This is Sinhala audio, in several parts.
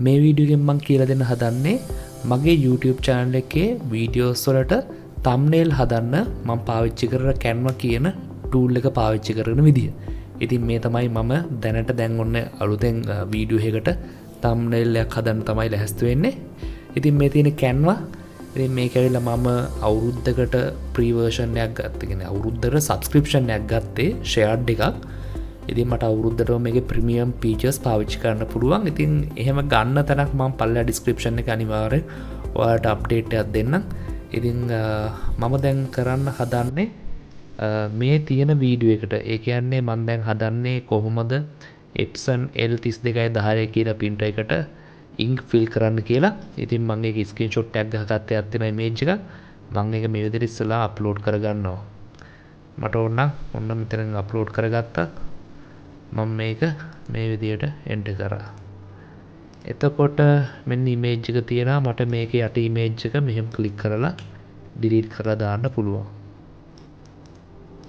මේ වීඩියෝ එකෙන් මම කියලා දෙන්න හදන්නේ මගේ YouTube channel එකේ videos වලට thumbnail හදන්න මම පාවිච්චි කරන Canva කියන tool එක පාවිච්චි කරන විදිය. ඉතින් මේ තමයි මම දැනට දැන් ඔන්න අලුතෙන් වීඩියෝ එකකට thumbnail එකක් හදන්න තමයි ලැහැස්ති වෙන්නේ. ඉතින් මේ තියෙන Canva. ඉතින් මේක ඇවිල්ලා මම අවුරුද්දකට free version එකක් ගත්තා. කියන්නේ අවුරුද්දකට subscription එකක් ගත්තේ shared එකක්. ඉතින් මට අවුරුද්දට මේකේ premium features පාවිච්චි කරන්න පුළුවන්. ඉතින් එහෙම ගන්න තැනක් මම පල්ලා description එකේ අනිවාර්යෙන් ඔයාලට update එකක් දෙන්නම්. ඉතින් මම දැන් කරන්න හදන්නේ මේ තියෙන වීඩියෝ එකට. ඒ කියන්නේ මම දැන් හදන්නේ කොහොමද Epson L3210 කියලා printer එකට ink fill කරන්න කියලා. ඉතින් මම ඒක screenshot එකක් ගහගත්ත එකක් තියෙන image එක. මම ඒක මේ විදිහට ඉස්සලා upload කරගන්නවා. මට ඔන්න මෙතන upload කරගත්තා. මම මේක මේ විදිහට enter කරා. එතකොට මෙන්න image එක තියෙනවා. මට මේකේ යට image එක මෙහෙම click කරලා delete කරලා දාන්න පුළුවන්.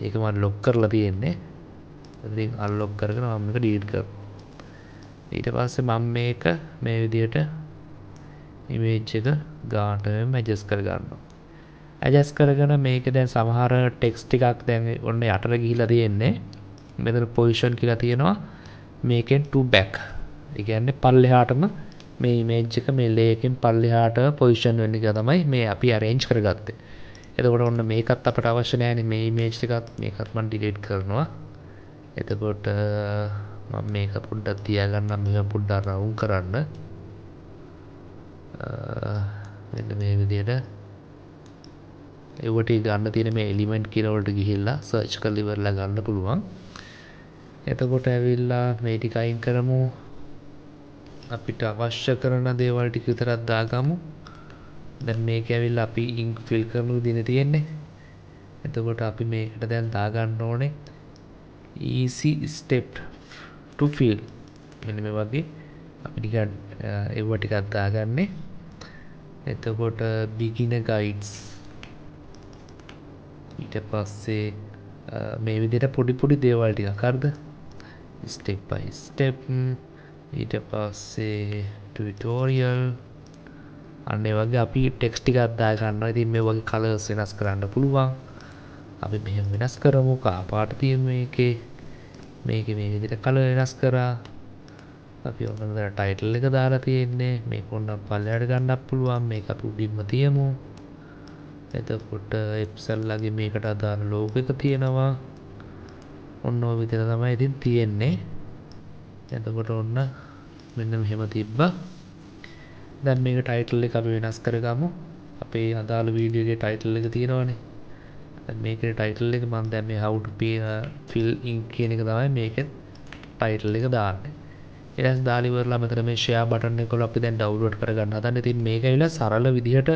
ඒක මම lock කරලා තියෙන්නේ. ඉතින් unlock කරගෙන මම මේක delete කරනවා. ඊට පස්සේ මම මේක මේ විදිහට image එක ගානටම adjust කර ගන්නවා. adjust කරගෙන මේක දැන් සමහර text ටිකක් දැන් ඔන්න යටට ගිහිලා තියෙන්නේ. මෙතන position කියලා තියෙනවා. මේකෙන් to back. ඒ කියන්නේ පල්ලෙහාටම මේ image එක මේ layer එකෙන් පල්ලෙහාට position වෙන්න කියලා තමයි මේ අපි arrange කරගත්තේ. එතකොට ඔන්න මේකත් අපට අවශ්‍ය නැහැ මේ image එකත් මේකත් මම delete කරනවා. එතකොට මම මේක පොඩ්ඩක් තියාගන්නම් මෙහෙම පොඩ්ඩක් round කරන්න. මෙන්න මේ විදිහට ඒවට ගන්න තියෙන මේ element කියලා වලට ගිහිල්ලා search කරලා ඉවරලා ගන්න පුළුවන්. එතකොට ඇවිල්ලා මේ ටික අයින් කරමු. අපිට අවශ්‍ය කරන දේවල් ටික විතරක් දාගමු. දැන් මේක ඇවිල්ලා අපි ink fill කරන විදිහේ තියෙන්නේ. එතකොට අපි මේකට දැන් දාගන්න ඕනේ easy step to fill. මෙන්න මේ වගේ අපි ටික ඒව ටිකක් දාගන්නේ. එතකොට beginner guides ඊට පස්සේ මේ විදිහට පොඩි දේවල් ටිකක් හරිද? step by step ඊට පස්සේ tutorial අන්න ඒ වගේ අපි ටෙක්ස්ට් ටිකක් දා ගන්නවා. ඉතින් මේ වගේ කලර්ස් වෙනස් කරන්න පුළුවන්. අපි මෙහෙම වෙනස් කරමු. කා පාට තියෙන මේකේ මේ විදිහට කලර් වෙනස් කරා. අපි ඔන්න ටයිටල් එක දාලා තියෙන්නේ. මේක ඔන්න පල්ලෙහාට ගන්නත් පුළුවන්. මේක අපි උඩින්ම තියමු. එතකොට Epson ලගේ මේකට අදාළ logo එක තියෙනවා. ඔන්න ඔය විදිහට තමයි ඉතින් තියෙන්නේ. එතකොට ඔන්න මෙන්න මෙහෙම තිබ්බා. දැන් මේක ටයිටල් එක අපි වෙනස් කරගමු. අපේ අදාළ වීඩියෝ එකේ ටයිටල් එක තියෙනවානේ. දැන් මේකේ ටයිටල් එක මම දැන් මේ how to fill ink කියන එක තමයි මේකේ ටයිටල් එක දාන්නේ. ඊට පස්සේ දාලා ඉවරලා මෙතන මේ share button එක වල අපි දැන් download කරගන්න හදන්නේ. ඉතින් මේක ඇවිල්ලා සරල විදිහට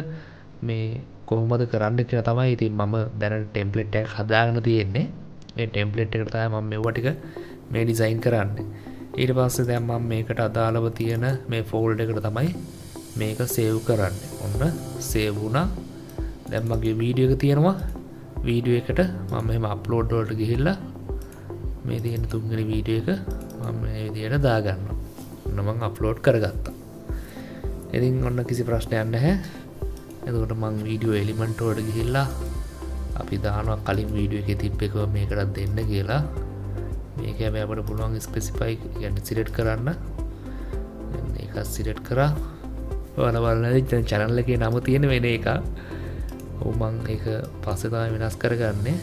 මේ කොහොමද කරන්න කියලා තමයි ඉතින් මම දැනට template එකක් හදාගෙන තියෙන්නේ. මේ template එකට තමයි මම මෙව ටික මේ design කරන්නේ. ඊට පස්සේ දැන් මම මේකට අදාළව තියෙන මේ folder එකට තමයි මේක save කරන්නේ. ඔන්න save වුණා. දැන් මගේ වීඩියෝ එක තියෙනවා. වීඩියෝ එකට මම මෙහෙම අප්ලෝඩ් වලට ගිහිල්ලා මේ තියෙන තුන්වෙනි වීඩියෝ එක මම මේ විදිහට දාගන්නවා. ඔන්න මම අප්ලෝඩ් කරගත්තා. ඉතින් ඔන්න කිසි ප්‍රශ්නයක් නැහැ. එතකොට මම වීඩියෝ එලිමන්ට් වලට ගිහිල්ලා අපි දානවා කලින් වීඩියෝ එකේ තිබ්බ එක මේකට දෙන්න කියලා. මේක හැබැයි අපිට පුළුවන් ස්පෙસિෆයි කියන්නේ සිලෙක්ට් කරන්න. මේක සිලෙක්ට් කරා. ඔයාලා බලන්න channel එකේ නම තියෙන වෙන එක. මම ඒක පස්සේ තමයි වෙනස් කරගන්නේ.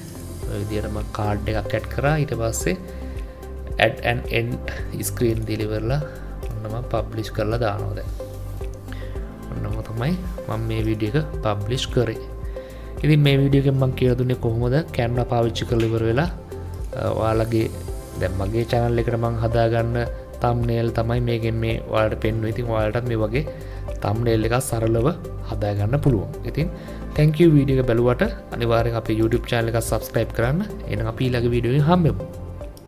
ඔය විදිහට මම කාඩ් එකක් ඇඩ් කරා. ඊට පස්සේ add and end screen deliverලා ඔන්න මම publish කරලා දානවා දැන්. ඔන්නම තමයි මම මේ වීඩියෝ එක publish කරේ. ඉතින් මේ වීඩියෝ එකෙන් මම කියලා දුන්නේ කොහොමද Canva පාවිච්චි කරලා ඉවර වෙලා ඔයාලගේ දැන් මගේ channel එකට මම හදාගන්න thumbnail තමයි මේකෙන් මේ ඔයාලට පෙන්වන්නේ. ඉතින් ඔයාලටත් මේ වගේ thumbnail එකක් සරලව හදාගන්න පුළුවන්. ඉතින් thank you වීඩියෝ එක බලුවට අනිවාර්යෙන් අපේ YouTube channel එක subscribe කරන්න. එහෙනම් අපි ඊළඟ වීඩියෝ එකෙන් හම්බෙමු.